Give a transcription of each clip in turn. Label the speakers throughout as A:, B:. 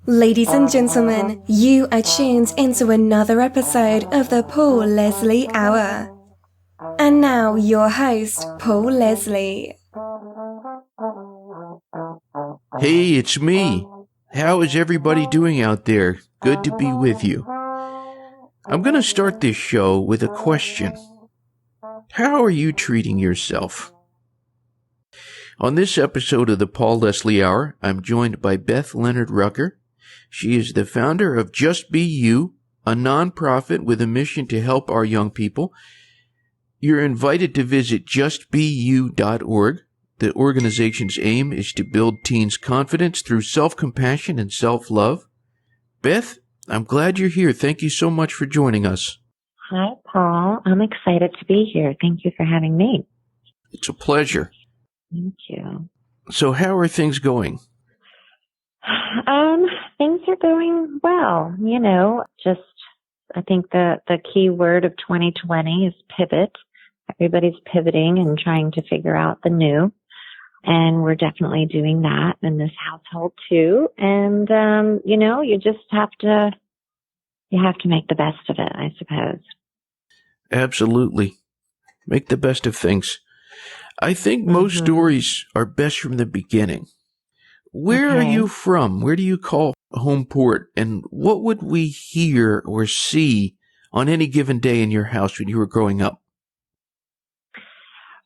A: Ladies and gentlemen, you are tuned into another episode of the Paul Leslie Hour. And now your host, Paul Leslie.
B: Hey, it's me. How is everybody doing out there? Good to be with you. I'm going to start this show with a question. How are you treating yourself? On this episode of the Paul Leslie Hour, I'm joined by Beth Leonard Rucker. She is the founder of Just Be You, a nonprofit with a mission to help our young people. You're invited to visit justbeyou.org. The organization's aim is to build teens' confidence through self-compassion and self-love. Beth, I'm glad you're here. Thank you so much for joining us.
C: Hi, Paul. I'm excited to be here. Thank you for having me.
B: It's a pleasure.
C: Thank you.
B: So how are things going?
C: Things are going well. I think the key word of 2020 is pivot. Everybody's pivoting and trying to figure out the new. And we're definitely doing that in this household too. And, you just have to make the best of it, I suppose.
B: Absolutely. Make the best of things. I think most stories are best from the beginning. Where are you from? Where do you call home port? And what would we hear or see on any given day in your house when you were growing up?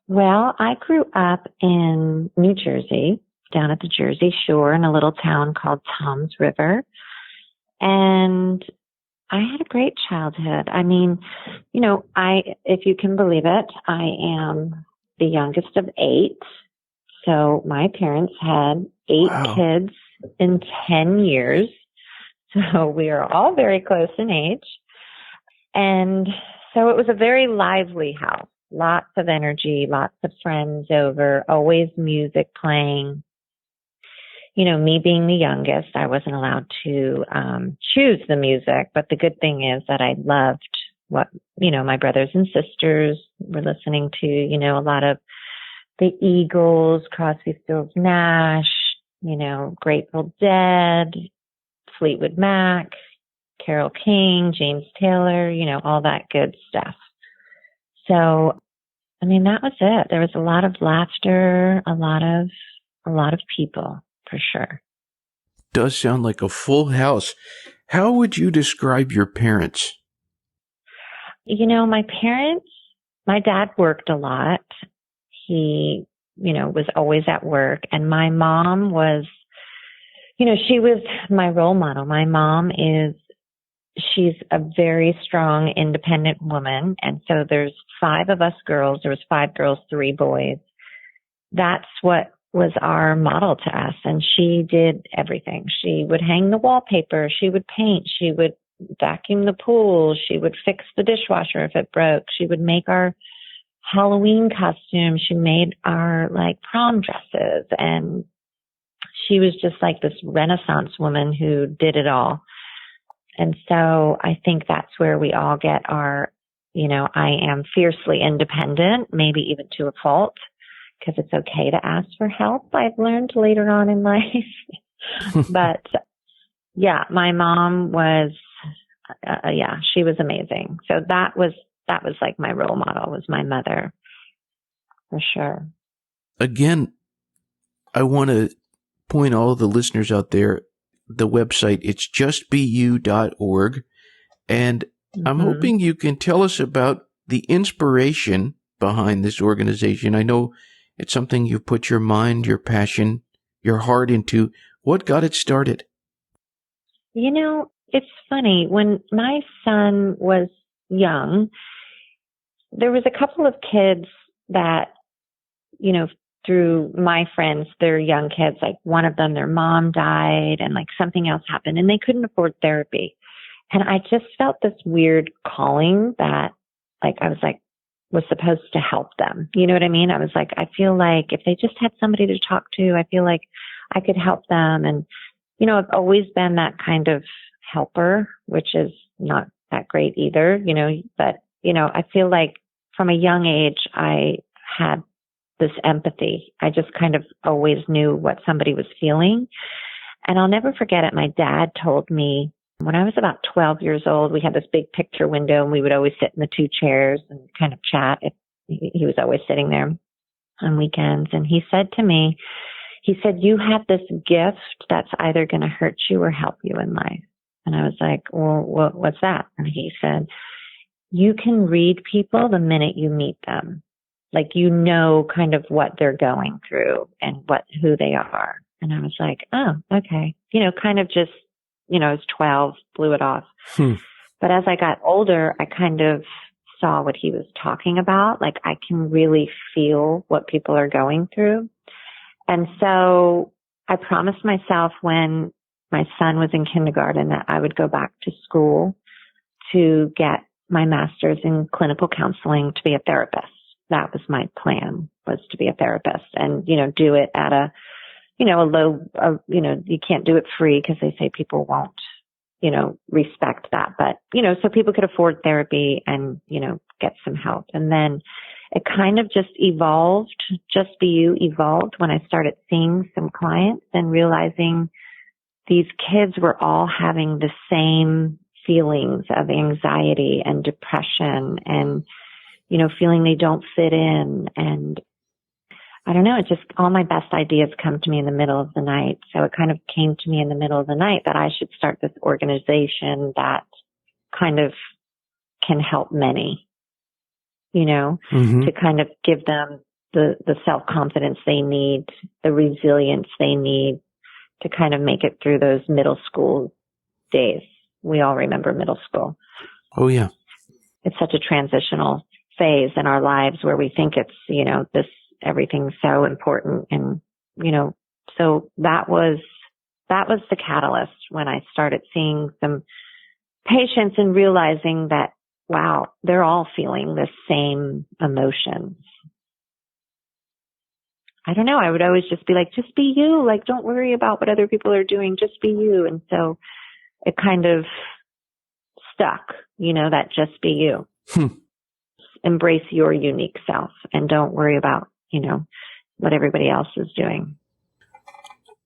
C: Well, I grew up in New Jersey, down at the Jersey Shore in a little town called Toms River. And I had a great childhood. I mean, if you can believe it, I am the youngest of 8. So my parents had 8 kids in 10 years. So we are all very close in age. And so it was a very lively house. Lots of energy, lots of friends over, always music playing. Me being the youngest, I wasn't allowed to choose the music, but the good thing is that I loved what, my brothers and sisters were listening to, a lot of the Eagles, Crosby, Stills, Nash, Grateful Dead, Fleetwood Mac, Carole King, James Taylor, all that good stuff. So, that was it. There was a lot of laughter, a lot of people, for sure.
B: Does sound like a full house. How would you describe your parents?
C: My parents, my dad worked a lot. He, was always at work. And my mom was, she was my role model. My mom she's a very strong, independent woman. And so there's 5 of us girls. There was 5 girls, 3 boys. That's what was our model to us. And she did everything. She would hang the wallpaper. She would paint. She would vacuum the pool. She would fix the dishwasher if it broke. She would make our Halloween costumes. She made our prom dresses. And she was just like this Renaissance woman who did it all. And so I think that's where we all get our, I am fiercely independent, maybe even to a fault, because it's okay to ask for help. I've learned later on in life. But yeah, my mom was, she was amazing. So that was like my role model, was my mother, for sure.
B: Again, I want to point all the listeners out there, the website, it's justbeyou.org. And I'm hoping you can tell us about the inspiration behind this organization. I know it's something you put your mind, your passion, your heart into. What got it started?
C: It's funny. When my son was young, there was a couple of kids that, through my friends, they're young kids, one of them, their mom died and something else happened and they couldn't afford therapy. And I just felt this weird calling that I was supposed to help them. You know what I mean? I was I feel like if they just had somebody to talk to, I feel like I could help them. And, I've always been that kind of helper, which is not that great either, but, I feel like from a young age, I had this empathy. I just kind of always knew what somebody was feeling. And I'll never forget it. My dad told me when I was about 12 years old, we had this big picture window and we would always sit in the two chairs and kind of chat. He was always sitting there on weekends. And he said to me, he said, you have this gift that's either going to hurt you or help you in life. And I was like, well, what's that? And he said, you can read people the minute you meet them. Like, you know, kind of what they're going through and who they are. And I was like, oh, okay. You know, kind of just, you know, I was 12, blew it off. But as I got older, I kind of saw what he was talking about. Like, I can really feel what people are going through. And so I promised myself when my son was in kindergarten that I would go back to school to get my master's in clinical counseling to be a therapist. That was my plan, was to be a therapist and, you know, do it at a, you know, you can't do it free because they say people won't, you know, respect that. But, you know, so people could afford therapy and, you know, get some help. And then it kind of just evolved, Just Be You evolved when I started seeing some clients and realizing these kids were all having the same feelings of anxiety and depression and, you know, feeling they don't fit in. And I don't know, it just, all my best ideas come to me in the middle of the night. So it kind of came to me in the middle of the night that I should start this organization that kind of can help many, you know, to kind of give them the self-confidence they need, the resilience they need to kind of make it through those middle school days. We all remember middle school.
B: Oh, yeah.
C: It's such a transitional phase in our lives where we think it's, you know, everything's so important. And, you know, so that was the catalyst when I started seeing some patients and realizing that, wow, they're all feeling the same emotions. I don't know. I would always just be like, just be you. Like, don't worry about what other people are doing. Just be you. And so it kind of stuck, you know, that just be you. Embrace your unique self and don't worry about, you know, what everybody else is doing.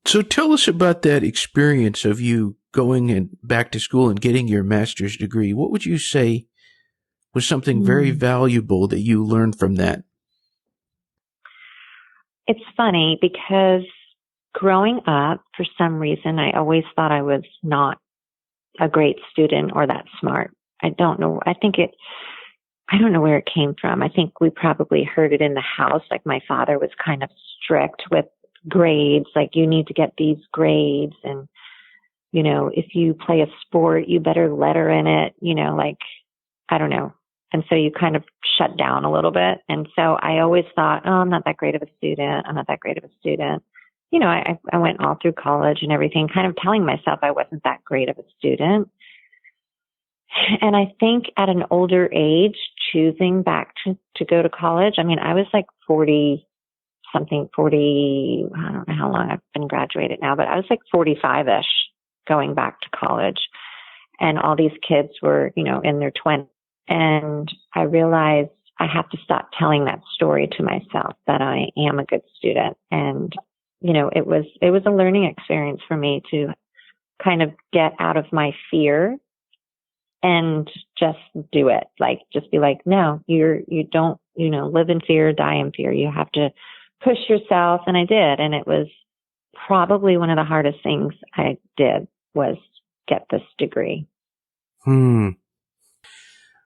B: So tell us about that experience of you going back to school and getting your master's degree. What would you say was something very valuable that you learned from that?
C: It's funny because growing up, for some reason, I always thought I was not a great student or that smart. I don't know. I don't know where it came from. I think we probably heard it in the house. Like, my father was kind of strict with grades. Like, you need to get these grades. And, you know, if you play a sport, you better letter in it, you know, like, I don't know. And so you kind of shut down a little bit. And so I always thought, oh, I'm not that great of a student. I'm not that great of a student. You know, I went all through college and everything, kind of telling myself I wasn't that great of a student. And I think at an older age, choosing back to go to college, I mean, I was like 40, I don't know how long I've been graduated now, but I was like 45-ish going back to college. And all these kids were, you know, in their 20s. And I realized I have to stop telling that story to myself that I am a good student. And, you know, it was a learning experience for me to kind of get out of my fear and just do it. Like, just be like, no, you don't, you know, live in fear, die in fear. You have to push yourself. And I did. And it was probably one of the hardest things I did was get this degree.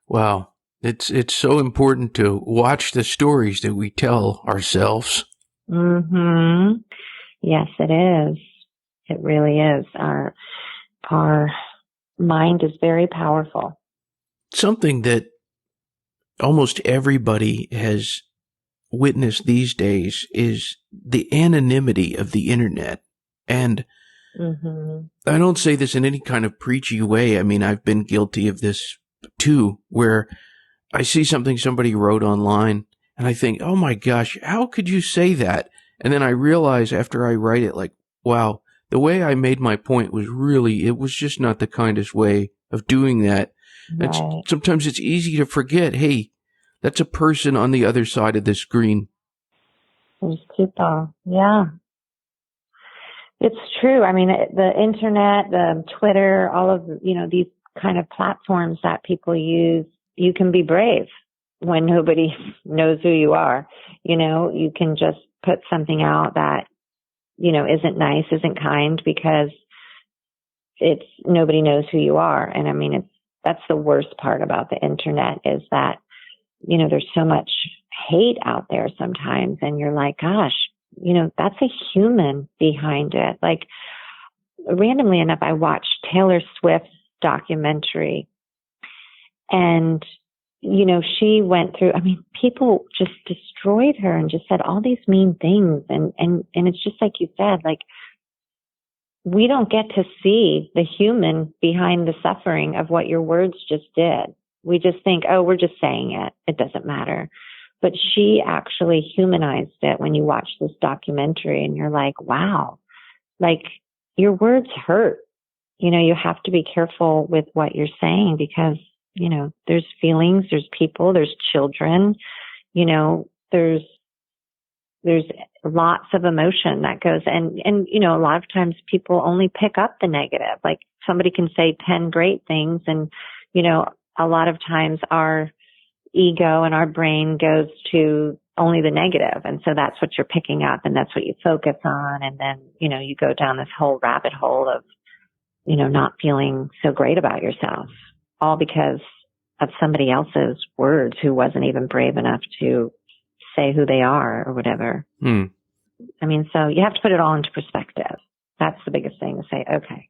B: Wow. It's so important to watch the stories that we tell ourselves.
C: Yes, it is. It really is. Our mind is very powerful.
B: Something that almost everybody has witnessed these days is the anonymity of the internet. And I don't say this in any kind of preachy way. I mean, I've been guilty of this too, where I see something somebody wrote online and I think, oh my gosh, how could you say that? And then I realize after I write it, like, wow, the way I made my point was really, it was just not the kindest way of doing that. Right. And sometimes it's easy to forget, hey, that's a person on the other side of the screen.
C: There's people. Yeah. It's true. I mean, the internet, the Twitter, all of, these kind of platforms that people use, you can be brave when nobody knows who you are. You can just put something out that, isn't nice, isn't kind, because nobody knows who you are. And I mean, that's the worst part about the internet is that, there's so much hate out there sometimes. And you're like, gosh, that's a human behind it. Like, randomly enough, I watched Taylor Swift's documentary, and, she went through, I mean, people just destroyed her and just said all these mean things. And it's just like you said, like, we don't get to see the human behind the suffering of what your words just did. We just think, oh, we're just saying it. It doesn't matter. But she actually humanized it when you watch this documentary, and you're like, wow, like, your words hurt. You have to be careful with what you're saying because, there's feelings, there's people, there's children, there's lots of emotion that goes, and, a lot of times people only pick up the negative. Like, somebody can say 10 great things, and, a lot of times our ego and our brain goes to only the negative. And so that's what you're picking up, and that's what you focus on. And then, you go down this whole rabbit hole of, not feeling so great about yourself, all because of somebody else's words who wasn't even brave enough to say who they are or whatever. I mean, so you have to put it all into perspective. That's the biggest thing, to say, okay.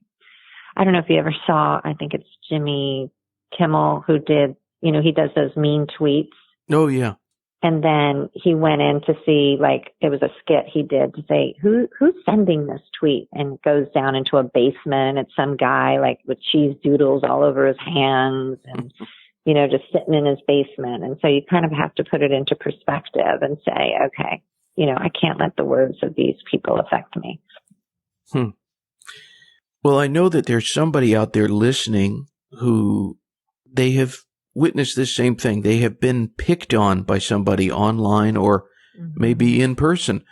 C: I don't know if you ever saw, I think it's Jimmy Kimmel who did, he does those mean tweets. Oh, yeah. And then he went in to see, like, it was a skit he did to say, who's sending this tweet? And goes down into a basement. It's some guy, like, with cheese doodles all over his hands and, just sitting in his basement. And so you kind of have to put it into perspective and say, okay, I can't let the words of these people affect me.
B: Well, I know that there's somebody out there listening who they have witnessed this same thing. They have been picked on by somebody online or maybe in person.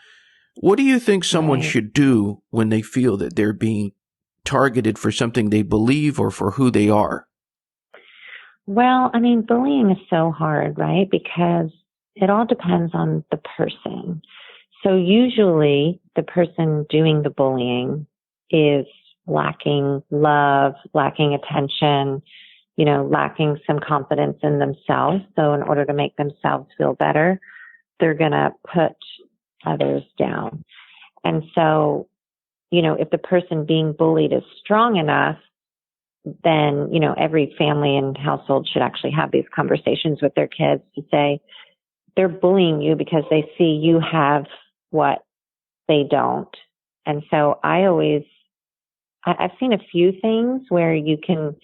B: What do you think someone should do when they feel that they're being targeted for something they believe or for who they are?
C: Well, I mean, bullying is so hard, right? Because it all depends on the person. So usually the person doing the bullying is lacking love, lacking attention, lacking some confidence in themselves. So in order to make themselves feel better, they're going to put others down. And so, if the person being bullied is strong enough, then, every family and household should actually have these conversations with their kids to say, they're bullying you because they see you have what they don't. And so I've seen a few things where you can,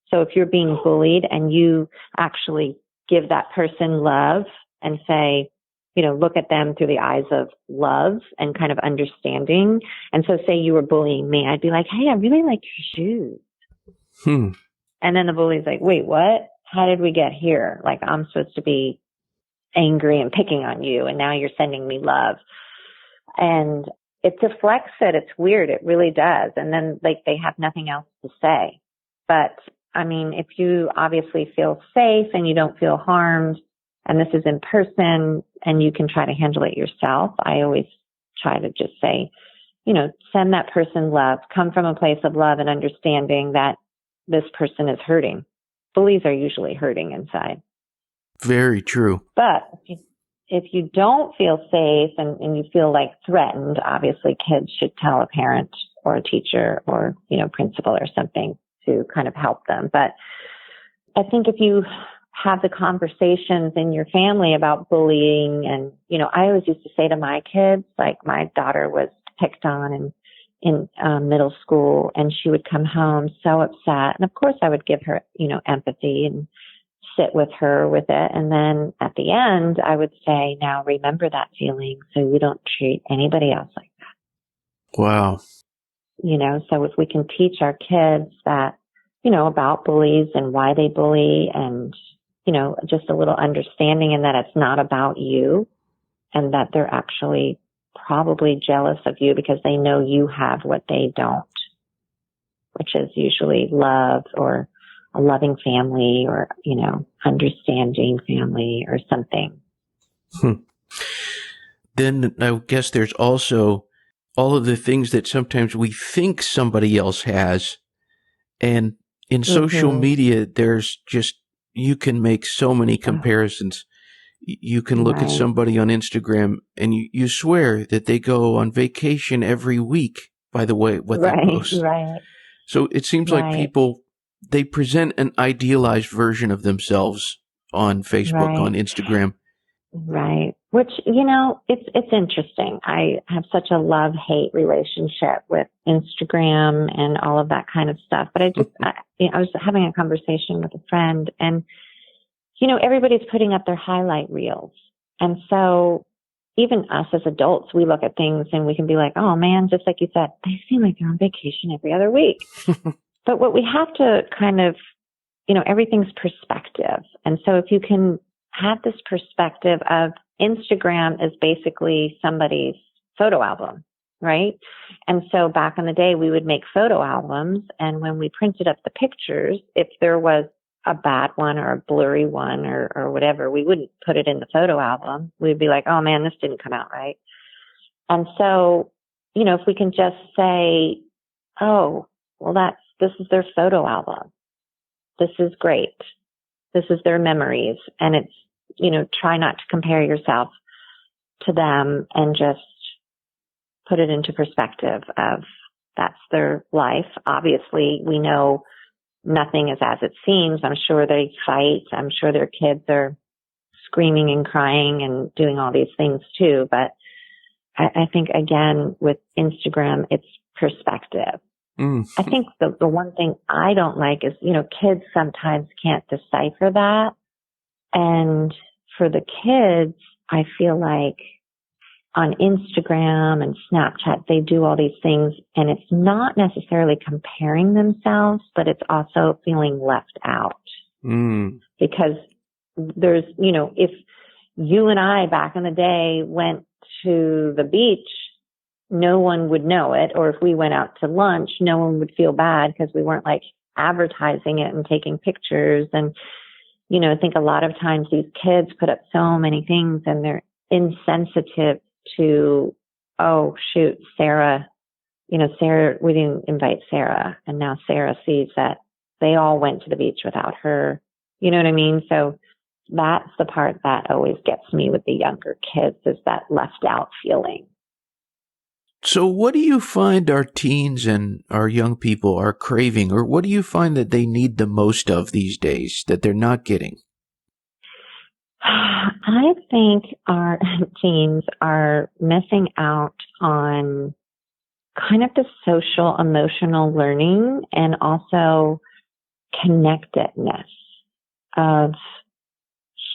C: so if you're being bullied and you actually give that person love and say, look at them through the eyes of love and kind of understanding. And so say you were bullying me, I'd be like, hey, I really like your shoes. And then the bully's like, wait, what? How did we get here? Like, I'm supposed to be angry and picking on you, and now you're sending me love. And it deflects it. It's weird. It really does. And then, like, they have nothing else to say. But I mean, if you obviously feel safe and you don't feel harmed, and this is in person and you can try to handle it yourself, I always try to just say, send that person love, come from a place of love and understanding that this person is hurting. Bullies are usually hurting inside.
B: Very true.
C: But if you don't feel safe and you feel like threatened, obviously kids should tell a parent or a teacher or, principal or something to kind of help them. But I think if you have the conversations in your family about bullying, and, I always used to say to my kids, like, my daughter was picked on in middle school, and she would come home so upset. And of course I would give her, empathy and sit with her with it. And then at the end, I would say, now remember that feeling so you don't treat anybody else like that.
B: Wow.
C: So if we can teach our kids that, about bullies and why they bully, and, just a little understanding, and that it's not about you, and that they're actually probably jealous of you because they know you have what they don't, which is usually love or a loving family or, understanding family or something.
B: Then I guess there's also all of the things that sometimes we think somebody else has. And in social media, there's just, you can make so many comparisons. You can look at somebody on Instagram and you swear that they go on vacation every week, by the way, what they post.
C: Right.
B: So it seems like people, they present an idealized version of themselves on Facebook, on Instagram.
C: Right. Which, it's interesting. I have such a love-hate relationship with Instagram and all of that kind of stuff. But I was having a conversation with a friend, and, everybody's putting up their highlight reels. And so even us as adults, we look at things and we can be like, oh man, just like you said, they seem like they're on vacation every other week. But what we have to kind of, everything's perspective. And so if you can have this perspective of Instagram is basically somebody's photo album, right? And so back in the day, we would make photo albums. And when we printed up the pictures, if there was a bad one or a blurry one or whatever, we wouldn't put it in the photo album. We'd be like, oh man, this didn't come out right. And so, if we can just say, oh, well, this is their photo album. This is great. This is their memories. And it's, try not to compare yourself to them and just put it into perspective of that's their life. Obviously, we know nothing is as it seems. I'm sure they fight. I'm sure their kids are screaming and crying and doing all these things too. But I think, again, with Instagram, it's perspective. I think the one thing I don't like is, kids sometimes can't decipher that. And for the kids, I feel like on Instagram and Snapchat, they do all these things, and it's not necessarily comparing themselves, but it's also feeling left out. Because there's, if you and I back in the day went to the beach, no one would know it. Or if we went out to lunch, no one would feel bad because we weren't like advertising it and taking pictures. And, I think a lot of times these kids put up so many things and they're insensitive to, oh, shoot, Sarah, Sarah, we didn't invite Sarah. And now Sarah sees that they all went to the beach without her. You know what I mean? So that's the part that always gets me with the younger kids, is that left out feeling.
B: So what do you find our teens and our young people are craving, or what do you find that they need the most of these days that they're not getting?
C: I think our teens are missing out on kind of the social emotional learning and also connectedness of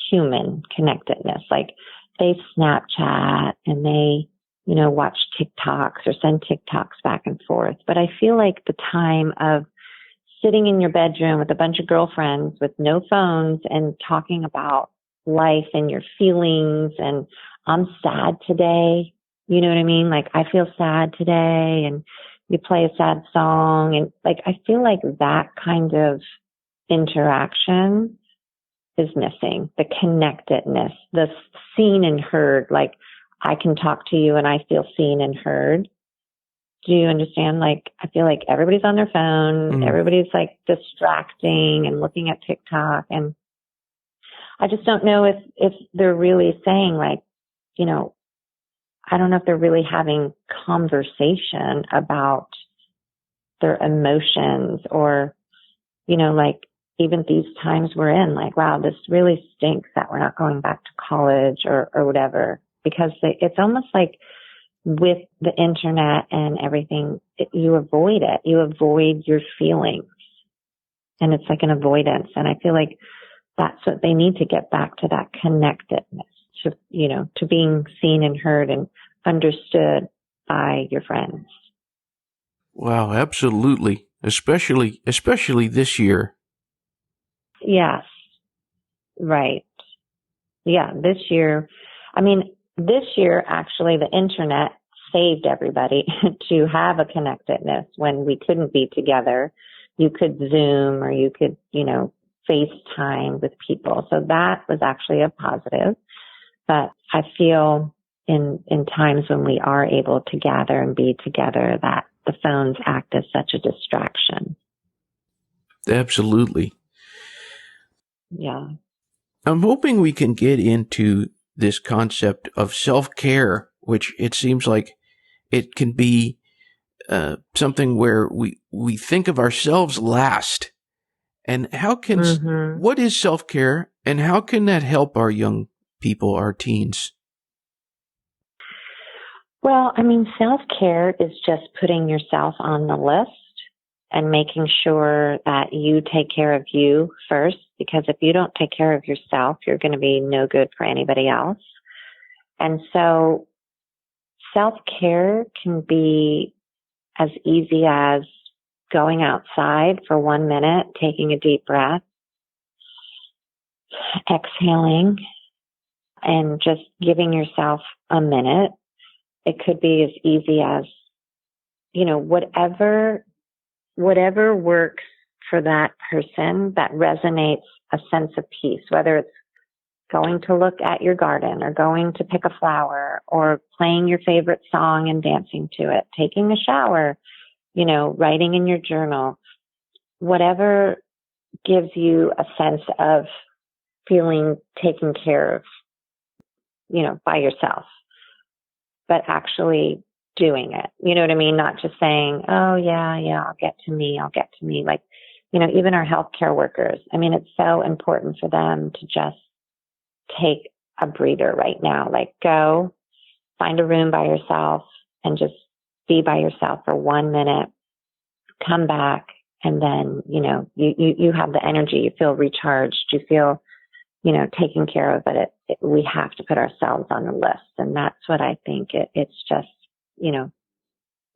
C: human connectedness. Like they Snapchat and they, watch TikToks or send TikToks back and forth. But I feel like the time of sitting in your bedroom with a bunch of girlfriends with no phones and talking about life and your feelings and I'm sad today. You know what I mean? Like I feel sad today, and you play a sad song, and like I feel like that kind of interaction is missing. The connectedness, the seen and heard, like I can talk to you and I feel seen and heard. Do you understand? Like, I feel like everybody's on their phone. Everybody's like distracting and looking at TikTok. And I just don't know if they're really saying like, I don't know if they're really having conversation about their emotions or, like even these times we're in, like, wow, this really stinks that we're not going back to college or whatever, because it's almost like with the internet and everything, you avoid it. You avoid your feelings, and it's like an avoidance. And I feel like that's what they need to get back to, that connectedness to, to being seen and heard and understood by your friends.
B: Wow, absolutely. Especially this year.
C: Yes. Right. Yeah. This year, I mean, this year, actually, the internet saved everybody to have a connectedness when we couldn't be together. You could Zoom or you could, FaceTime with people. So that was actually a positive. But I feel in times when we are able to gather and be together, that the phones act as such a distraction.
B: Absolutely.
C: Yeah.
B: I'm hoping we can get into this concept of self-care, which it seems like it can be something where we think of ourselves last. And what is self-care, and how can that help our young people, our teens?
C: Well, self-care is just putting yourself on the list and making sure that you take care of you first, because if you don't take care of yourself, you're going to be no good for anybody else. And so self-care can be as easy as going outside for 1 minute, taking a deep breath, exhaling, and just giving yourself a minute. It could be as easy as, whatever works for that person that resonates a sense of peace, whether it's going to look at your garden or going to pick a flower or playing your favorite song and dancing to it, taking a shower, writing in your journal, whatever gives you a sense of feeling taken care of, by yourself, but actually doing it. You know what I mean? Not just saying, oh yeah, I'll get to me. Like, even our healthcare workers, it's so important for them to just take a breather right now. Like, go find a room by yourself and just be by yourself for 1 minute, come back. And then, you have the energy, you feel recharged, you feel, taken care of. But we have to put ourselves on the list. And that's what I think it's just,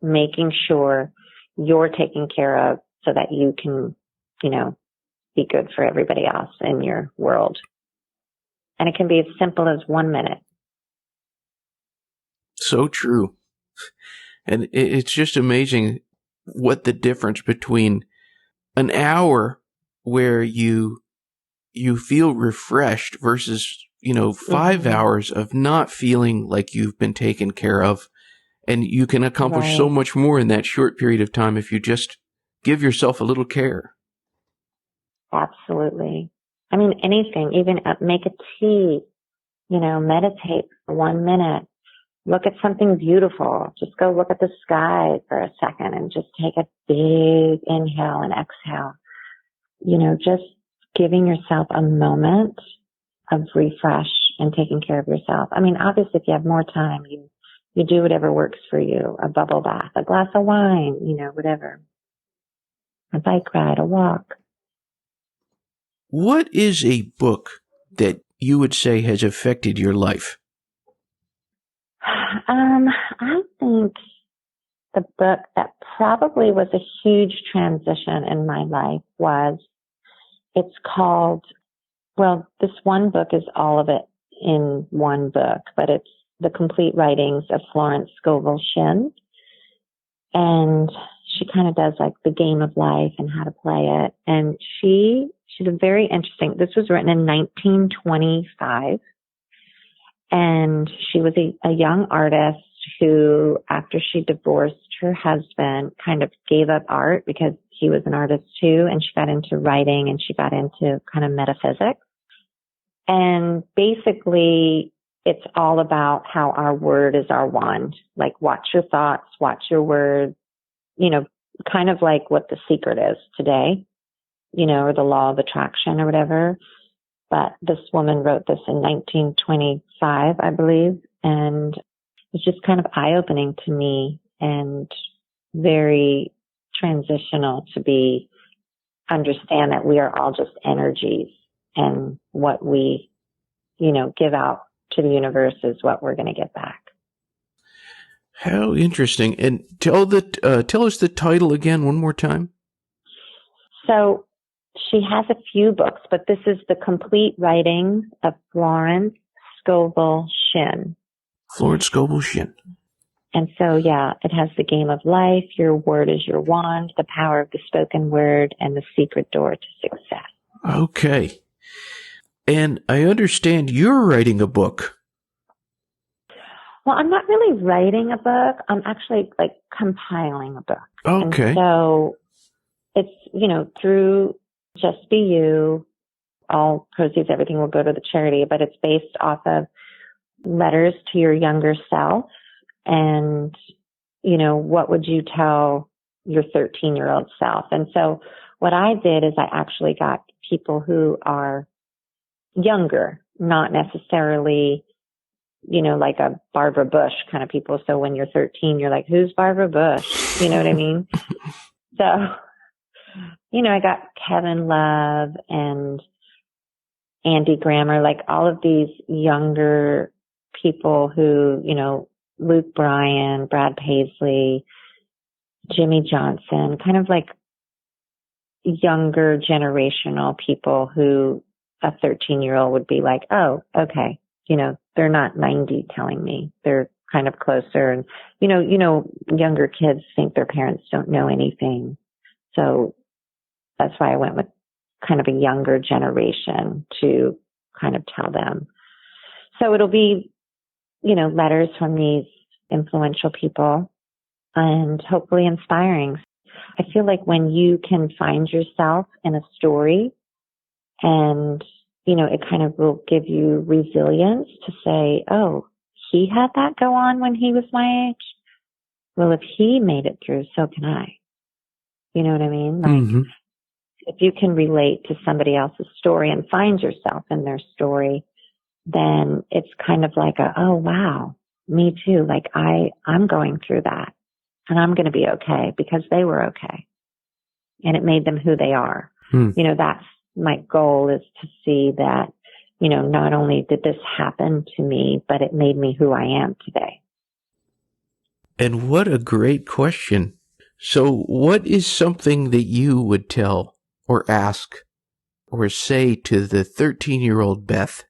C: making sure you're taken care of so that you can, be good for everybody else in your world. And it can be as simple as 1 minute.
B: So true. And it's just amazing what the difference between an hour where you feel refreshed versus, 5 hours of not feeling like you've been taken care of. And you can accomplish so much more in that short period of time if you just give yourself a little care.
C: Absolutely. Anything, even make a tea, meditate for 1 minute, look at something beautiful. Just go look at the sky for a second and just take a big inhale and exhale. Just giving yourself a moment of refresh and taking care of yourself. Obviously, if you have more time, you do whatever works for you. A bubble bath, a glass of wine, whatever. A bike ride, a walk.
B: What is a book that you would say has affected your life?
C: I think the book that probably was a huge transition in my life it's called, this one book is all of it in one book, but it's The Complete Writings of Florence Scovel Shinn. And she kind of does like the game of life and how to play it. And she's a very interesting, this was written in 1925. And she was a young artist who, after she divorced her husband, kind of gave up art because he was an artist too. And she got into writing and she got into kind of metaphysics. And basically, it's all about how our word is our wand. Like, watch your thoughts, watch your words, kind of like what The Secret is today, or the law of attraction or whatever. But this woman wrote this in 1925, I believe. And it's just kind of eye-opening to me and very transitional to understand that we are all just energies, and what we, give out to the universe is what we're going to get back.
B: How interesting. And tell us the title again one more time.
C: So she has a few books, but this is The Complete Writings of Florence Scovel Shinn.
B: Florence Scovel Shinn.
C: And so, yeah, it has the game of life, your word is your wand, the power of the spoken word, and the secret door to success.
B: Okay. And I understand you're writing a book.
C: Well, I'm not really writing a book. I'm actually like compiling a book.
B: Okay.
C: And so it's, through Just Be You, all proceeds, everything will go to the charity, but it's based off of letters to your younger self. And, what would you tell your 13-year-old self? And so what I did is I actually got people who are younger, not necessarily, like a Barbara Bush kind of people. So when you're 13, you're like, who's Barbara Bush? You know what I mean? So, I got Kevin Love and Andy Grammer, like all of these younger people who, Luke Bryan, Brad Paisley, Jimmy Johnson, kind of like younger generational people who a 13-year-old would be like, oh, okay. They're not 90 telling me. They're kind of closer. And, younger kids think their parents don't know anything. So that's why I went with kind of a younger generation to kind of tell them. So it'll be, letters from these influential people and hopefully inspiring. I feel like when you can find yourself in a story and, it kind of will give you resilience to say, oh, he had that go on when he was my age. Well, if he made it through, so can I. You know what I mean? Like, if you can relate to somebody else's story and find yourself in their story, then it's kind of like oh, wow, me too. Like I'm going through that and I'm going to be okay because they were okay. And it made them who they are. That's my goal, is to see that, not only did this happen to me, but it made me who I am today.
B: And what a great question. So what is something that you would tell or ask or say to the 13-year-old Beth?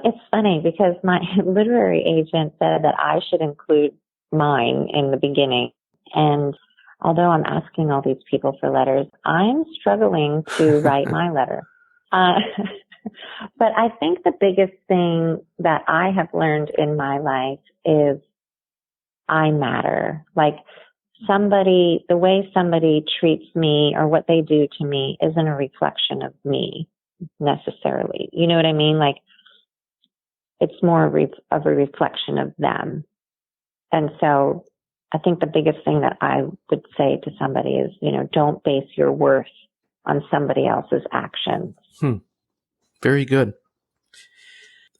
C: It's funny because my literary agent said that I should include mine in the beginning. And although I'm asking all these people for letters, I'm struggling to write my letter. But I think the biggest thing that I have learned in my life is I matter. Like the way somebody treats me or what they do to me isn't a reflection of me necessarily. You know what I mean? Like it's more of a reflection of them. And so I think the biggest thing that I would say to somebody is, don't base your worth on somebody else's actions.
B: Very good.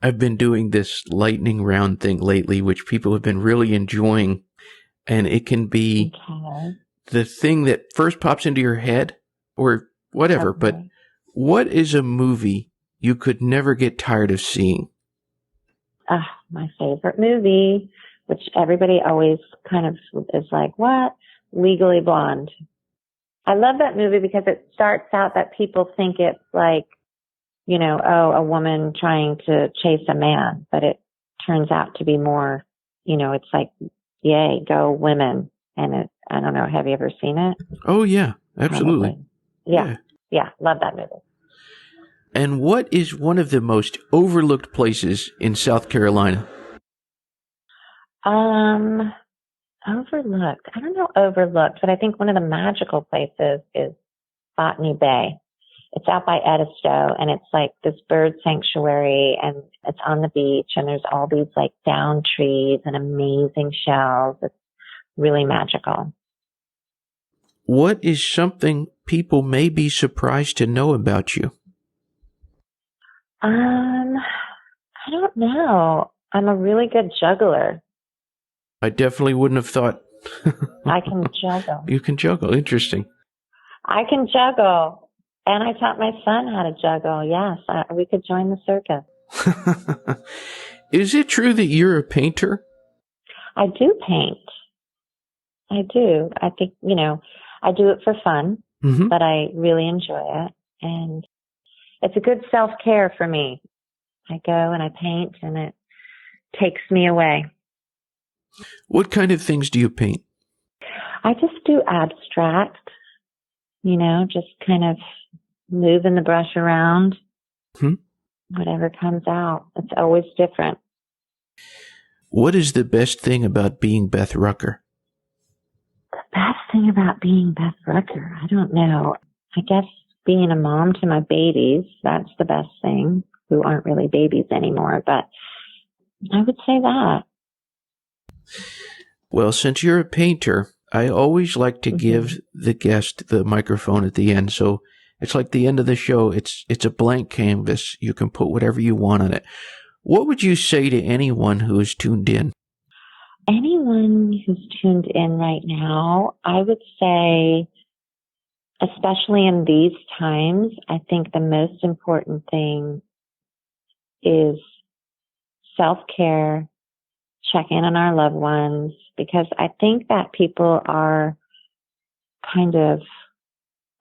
B: I've been doing this lightning round thing lately, which people have been really enjoying. And it can be the thing that first pops into your head or whatever. Okay. But what is a movie you could never get tired of seeing?
C: My favorite movie, which everybody always kind of is like, what? Legally Blonde. I love that movie because it starts out that people think it's like, a woman trying to chase a man, but it turns out to be more, it's like, yay, go women. And I don't know, have you ever seen it?
B: Oh, yeah, absolutely.
C: Yeah, love that movie.
B: And what is one of the most overlooked places in South Carolina?
C: Overlooked. I don't know overlooked, but I think one of the magical places is Botany Bay. It's out by Edisto, and it's like this bird sanctuary, and it's on the beach, and there's all these like down trees and amazing shells. It's really magical.
B: What is something people may be surprised to know about you?
C: I don't know. I'm a really good juggler.
B: I definitely wouldn't have thought.
C: I can juggle.
B: You can juggle. Interesting.
C: I can juggle. And I taught my son how to juggle. Yes, we could join the circus.
B: Is it true that you're a painter?
C: I do paint. I do. I think, I do it for fun, but I really enjoy it. And it's a good self-care for me. I go and I paint, and it takes me away.
B: What kind of things do you paint?
C: I just do abstract, just kind of moving the brush around. Whatever comes out. It's always different.
B: What is the best thing about being Beth Rucker?
C: The best thing about being Beth Rucker, I don't know. I guess being a mom to my babies, that's the best thing, who aren't really babies anymore, but I would say that.
B: Well, since you're a painter, I always like to give the guest the microphone at the end. So it's like the end of the show. It's a blank canvas. You can put whatever you want on it. What would you say to anyone who is tuned in?
C: Anyone who's tuned in right now, I would say, especially in these times, I think the most important thing is self-care, check in on our loved ones, because I think that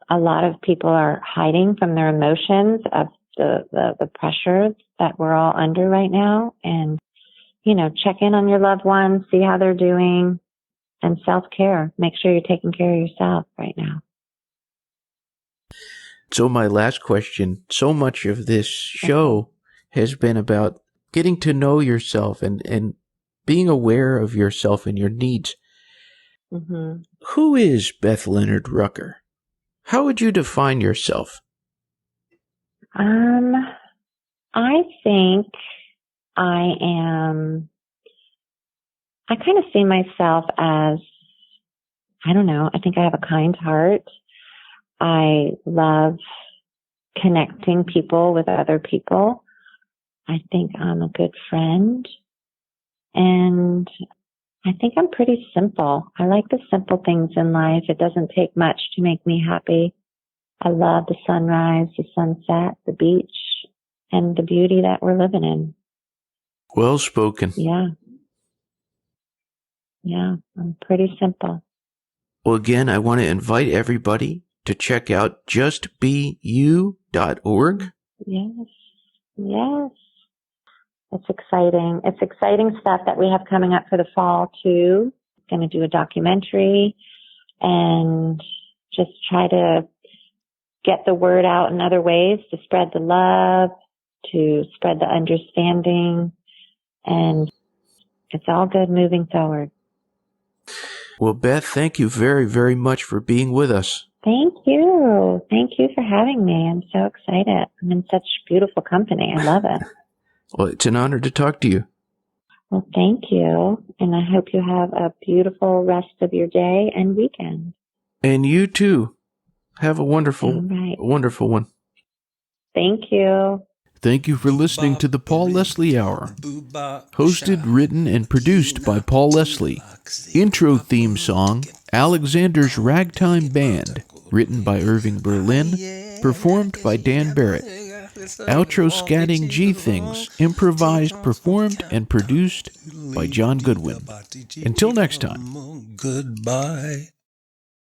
C: a lot of people are hiding from their emotions of the pressure that we're all under right now. And, check in on your loved ones, see how they're doing, and self-care. Make sure you're taking care of yourself right now.
B: So my last question, so much of this show has been about getting to know yourself and being aware of yourself and your needs. Who is Beth Leonard Rucker? How would you define yourself?
C: I think I kind of see myself as, I don't know, I think I have a kind heart. I love connecting people with other people. I think I'm a good friend. And I think I'm pretty simple. I like the simple things in life. It doesn't take much to make me happy. I love the sunrise, the sunset, the beach, and the beauty that we're living in.
B: Well spoken.
C: Yeah, I'm pretty simple.
B: Well, again, I want to invite everybody to check out justbeyou.org.
C: Yes. It's exciting. It's exciting stuff that we have coming up for the fall, too. Going to do a documentary and just try to get the word out in other ways to spread the love, to spread the understanding, and it's all good moving forward.
B: Well, Beth, thank you very, very much for being with us.
C: Thank you. Thank you for having me. I'm so excited. I'm in such beautiful company. I love it.
B: Well, it's an honor to talk to you.
C: Well, thank you. And I hope you have a beautiful rest of your day and weekend.
B: And you too. Have a wonderful one.
C: Thank you.
B: Thank you for listening to the Paul Leslie Hour. Hosted, written, and produced by Paul Leslie. Intro theme song, Alexander's Ragtime Band, written by Irving Berlin, performed by Dan Barrett. Outro scatting G Things, improvised, performed, and produced by John Goodwin. Until next time.
D: Goodbye.